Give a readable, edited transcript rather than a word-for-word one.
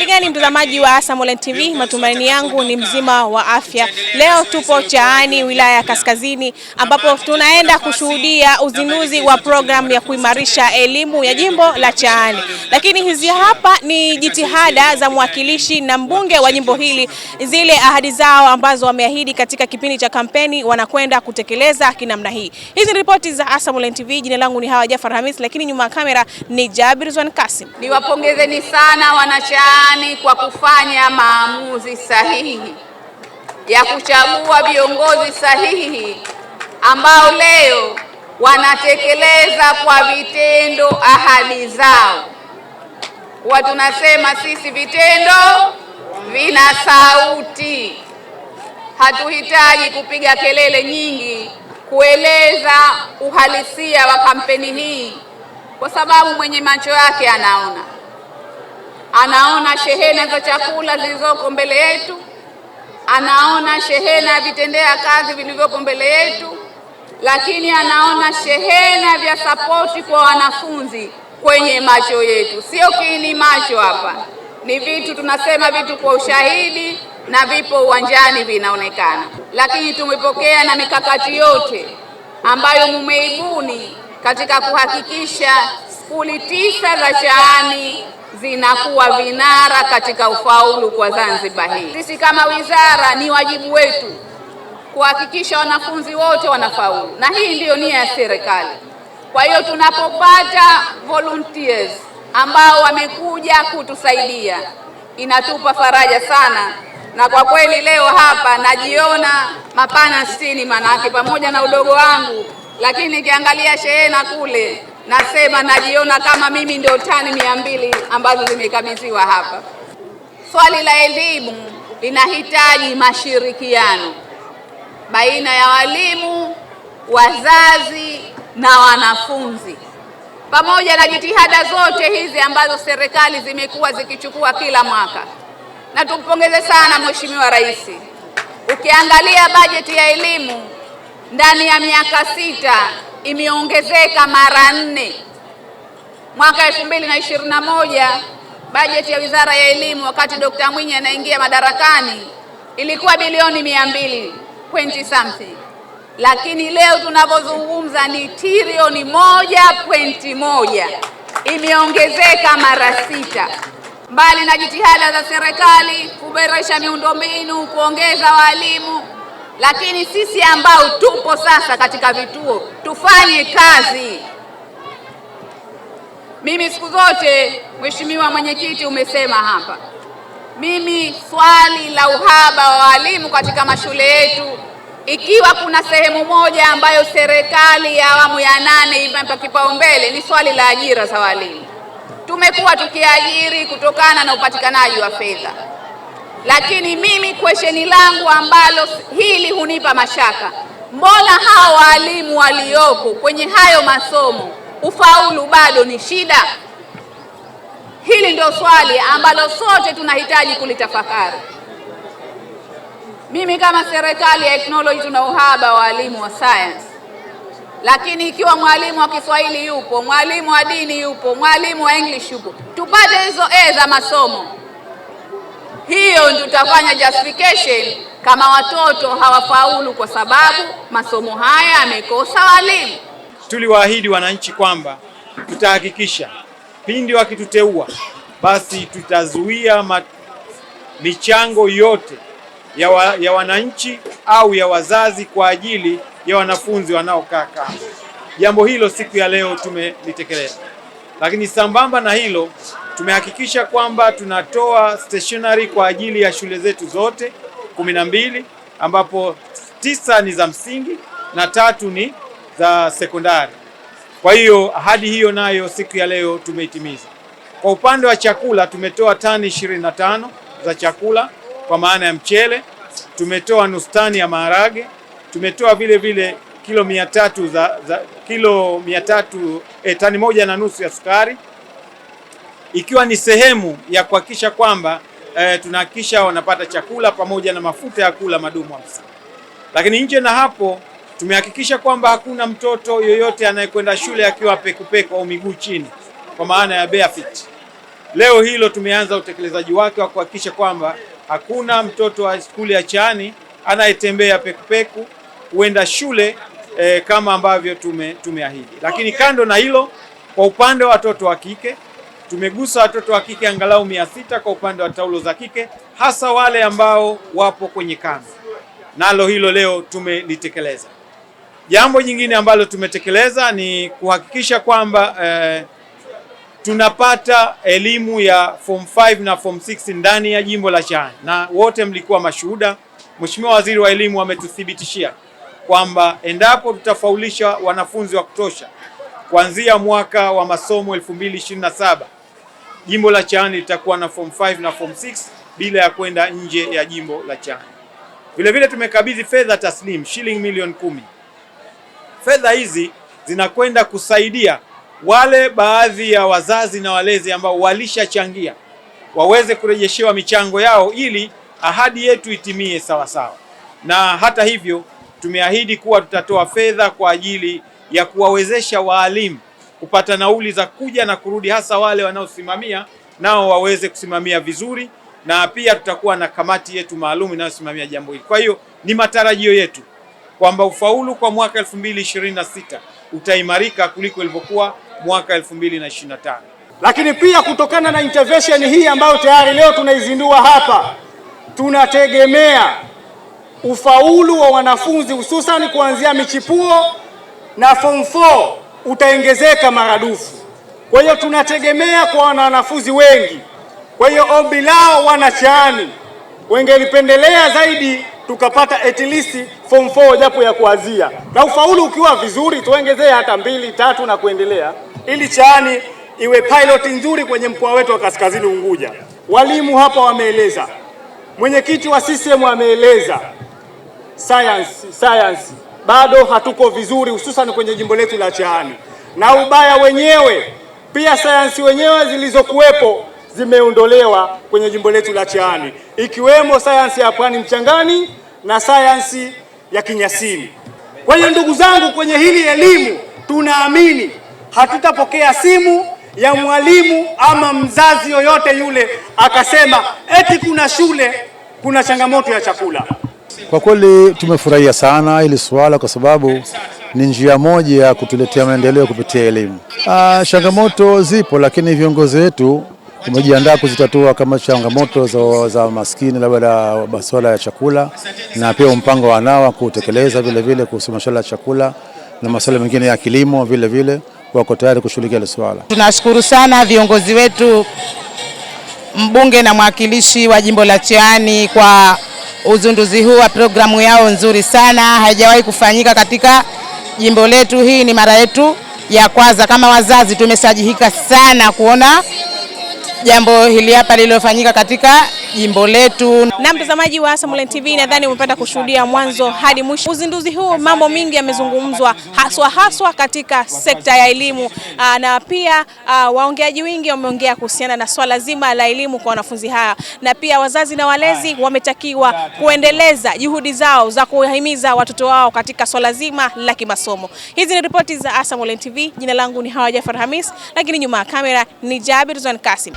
Hali gani mtazamaji wa ASAM Online TV, matumaini yangu ni mzima wa afya. Leo tupo Chaani, wilaya ya Kaskazini, ambapo tunaenda kushuhudia uzinduzi wa programu ya kuimarisha elimu ya jimbo la Chaani. Lakini hizi hapa ni jitihada za mwakilishi na mbunge wa jimbo hili, zile ahadi zao ambazo wameahidi katika kipindi cha kampeni wanakwenda kutekeleza kinamna hii. Hizi ni ripoti za ASAM Online TV. Jina langu ni Hawa Jafar Hamis, lakini nyuma ya kamera ni Jabir Zwan Kasim. Niwapongezeni sana wanachaani kwa kufanya maamuzi sahihi ya kuchagua viongozi sahihi ambao leo wanatekeleza kwa vitendo ahadi zao. Huwa tunasema sisi vitendo vina sauti. Hatuhitaji kupiga kelele nyingi kueleza uhalisia wa kampeni hii, kwa sababu mwenye macho yake anaona shehena za chakula zilizoko mbele yetu, anaona shehena ya vitendea kazi vilivyoko mbele yetu, lakini anaona shehena vya sapoti kwa wanafunzi kwenye macho yetu. Sio kiini macho hapa, ni vitu tunasema vitu kwa ushahidi na vipo uwanjani vinaonekana. Lakini tumepokea na mikakati yote ambayo mumeibuni katika kuhakikisha skuli 9 za Chaani zinakuwa vinara katika ufaulu kwa Zanzibar hii. Sisi kama wizara ni wajibu wetu kuhakikisha wanafunzi wote wanafaulu, na hii ndiyo nia ya serikali. Kwa hiyo tunapopata volunteers ambao wamekuja kutusaidia inatupa faraja sana, na kwa kweli leo hapa najiona mapana 60 manake pamoja na udogo wangu, lakini nikiangalia shehena kule nasema najiona kama mimi ndio tani 200 ambazo zimekabidhiwa hapa. Swali la elimu linahitaji mashirikiano baina ya walimu, wazazi na wanafunzi, pamoja na jitihada zote hizi ambazo serikali zimekuwa zikichukua kila mwaka. Na tumpongeze sana Mheshimiwa Rais. Ukiangalia bajeti ya elimu ndani ya miaka 6 imeongezeka mara 4. Mwaka 2021 bajeti ya Wizara ya Elimu wakati Dr. Mwinyi anaingia madarakani ilikuwa bilioni 200 point something. Lakini leo tunapozungumza ni trilioni 1.1. Imeongezeka mara 6. Mbali na jitihada za serikali kuboresha miundombinu, kuongeza walimu, lakini sisi ambao tupo sasa katika vituo tufanye kazi. Mimi siku zote, Mheshimiwa Mwenyekiti, umesema hapa, mimi swali la uhaba wa walimu katika mashule yetu, ikiwa kuna sehemu moja ambayo serikali ya awamu ya 8 imempa kipaumbele, ni swali la ajira za walimu. Tumekuwa tukiajiri kutokana na upatikanaji wa fedha, lakini mimi kwesheni langu ambalo hili hunipa mashaka, mbona hao walimu walioko kwenye hayo masomo ufaulu bado ni shida? Hili ndio swali ambalo sote tunahitaji kulitafakari. Mimi kama serikali ya acknowledge tuna uhaba wa walimu wa science, lakini ikiwa mwalimu wa Kiswahili yupo, mwalimu wa dini yupo, mwalimu wa English yupo, tupate hizo za masomo, hiyo ndio tutafanya justification kama watoto hawafaulu kwa sababu masomo haya yamekosa walimu. Tuliwaahidi wananchi kwamba tutahakikisha pindi wakituteua basi tutazuia michango yote ya wananchi au ya wazazi kwa ajili ya wanafunzi wanaokaa kando. Jambo hilo siku ya leo tumelitekeleza, lakini sambamba na hilo tumehakikisha kwamba tunatoa stationery kwa ajili ya shule zetu zote 12, ambapo 9 ni za msingi na 3 ni za sekondari. Kwa hiyo ahadi hiyo nayo siku ya leo tumeitimiza. Kwa upande wa chakula tumetoa tani 25 za chakula kwa maana ya mchele, tumetoa nusu tani ya maharage, tumetoa vile vile kilo 300 tani 1.5 ya sukari, ikiwa ni sehemu ya kuhakikisha kwamba tunahakikisha wanapata chakula pamoja na mafuta ya kula madumu 50. Lakini nje na hapo tumehakikisha kwamba hakuna mtoto yoyote anayekwenda shule akiwa pekupeku au miguu chini, kwa maana ya barefoot. Leo hilo tumeanza utekelezaji wake wa kuhakikisha kwamba hakuna mtoto wa shule ya Chaani anayetembea pekupeku huenda shule kama ambavyo tumeahidi. Lakini kando na hilo, kwa upande wa watoto wa kike tumegusa watoto wa kike angalau 600 kwa upande wa taulo za kike, hasa wale ambao wapo kwenye kambi. Nalo hilo leo tumelitekeleza. Jambo jingine ambalo tumetekeleza ni kuhakikisha kwamba tunapata elimu ya form 5 na form 6 ndani ya jimbo la Chaani, na wote mlikuwa mashuhuda. Mheshimiwa Waziri wa Elimu ametuthibitishia kwamba endapo tutafaulisha wanafunzi wa kutosha kuanzia mwaka wa masomo 2027, jimbo la Chaani litakuwa na form 5 na form 6 bila ya kwenda nje ya jimbo la Chaani. Vile vile tumekabidhi fedha taslim shilingi milioni 10. Fedha hizi zinakwenda kusaidia wale baadhi ya wazazi na walezi ambao walishachangia waweze kurejeshewa michango yao ili ahadi yetu itimie sawa sawa. Na hata hivyo tumeahidi kuwa tutatoa fedha kwa ajili ya kuwawezesha waalimu kupata nauli za kuja na kurudi, hasa wale wanaosimamia nao waweze kusimamia vizuri, na pia tutakuwa na kamati yetu maalum inayosimamia jambo hili. Kwa hiyo ni matarajio yetu kwamba ufaulu kwa mwaka 2026 utaimarika kuliko ilivyokuwa mwaka 2025. Lakini pia kutokana na intervention hii ambayo tayari leo tunaizindua hapa, tunategemea ufaulu wa wanafunzi hususan kuanzia michipuo na form 4 utaongezeka maradufu. Kwa hiyo tunategemea kwa wanafunzi wengi. Kwa hiyo ombi lao wana Chaani wengelipendelea zaidi tukapata at least form 4 japo ya kuanzia, na ufaulu ukiwa vizuri tuongezee hata 2, 3 na kuendelea, ili Chaani iwe pilot nzuri kwenye mkoa wetu wa Kaskazini Unguja. Walimu hapa wameeleza, mwenyekiti wa CCM ameeleza, science bado hatuko vizuri, hususan kwenye jimbo letu la Chaani, na ubaya wenyewe pia science wenyewe zilizokuwepo zimeondolewa kwenye jimbo letu la Chaani, ikiwemo science ya Pwani Mchangani na science ya Kinyasini. Kwa hiyo ndugu zangu, kwenye hili elimu tunaamini hatutapokea simu ya mwalimu ama mzazi yoyote yule akasema eti kuna shule kuna changamoto ya chakula. Kwa kweli tumefurahia sana hili swala kwa sababu ni njia moja ya kutuletea maendeleo kupitia elimu. Changamoto zipo, lakini viongozi wetu tumejiandaa kuzitatua, kama changamoto za maskini, labda masuala ya chakula, na pia mpango wanao kutekeleza vile vile kuhusu masuala ya chakula na masuala mengine ya kilimo vile vile wako tayari kushughulikia hili swala. Tunashukuru sana viongozi wetu, mbunge na mwakilishi wa jimbo la Chaani kwa uzinduzi huu wa programu yao nzuri sana. Haijawahi kufanyika katika jimbo letu, hii ni mara yetu ya kwanza. Kama wazazi tumesajihika sana kuona jambo hili hapa lililofanyika katika jimbo letu. Na mtazamaji wa Asam Online TV, nadhani umepata kushuhudia mwanzo hadi mwisho uzinduzi huu. Mambo mingi yamezungumzwa haswa katika sekta ya elimu, na pia waongeaji wengi wameongea kuhusiana na swala zima la elimu kwa wanafunzi haya, na pia wazazi na walezi wametakiwa kuendeleza juhudi zao za kuhimiza watoto wao katika swala zima la kimasomo. Hizi ni ripoti za Asam Online TV. Jina langu ni Hawa Jafar Hamis, lakini nyuma ya kamera ni Jabir Zwan Kasim.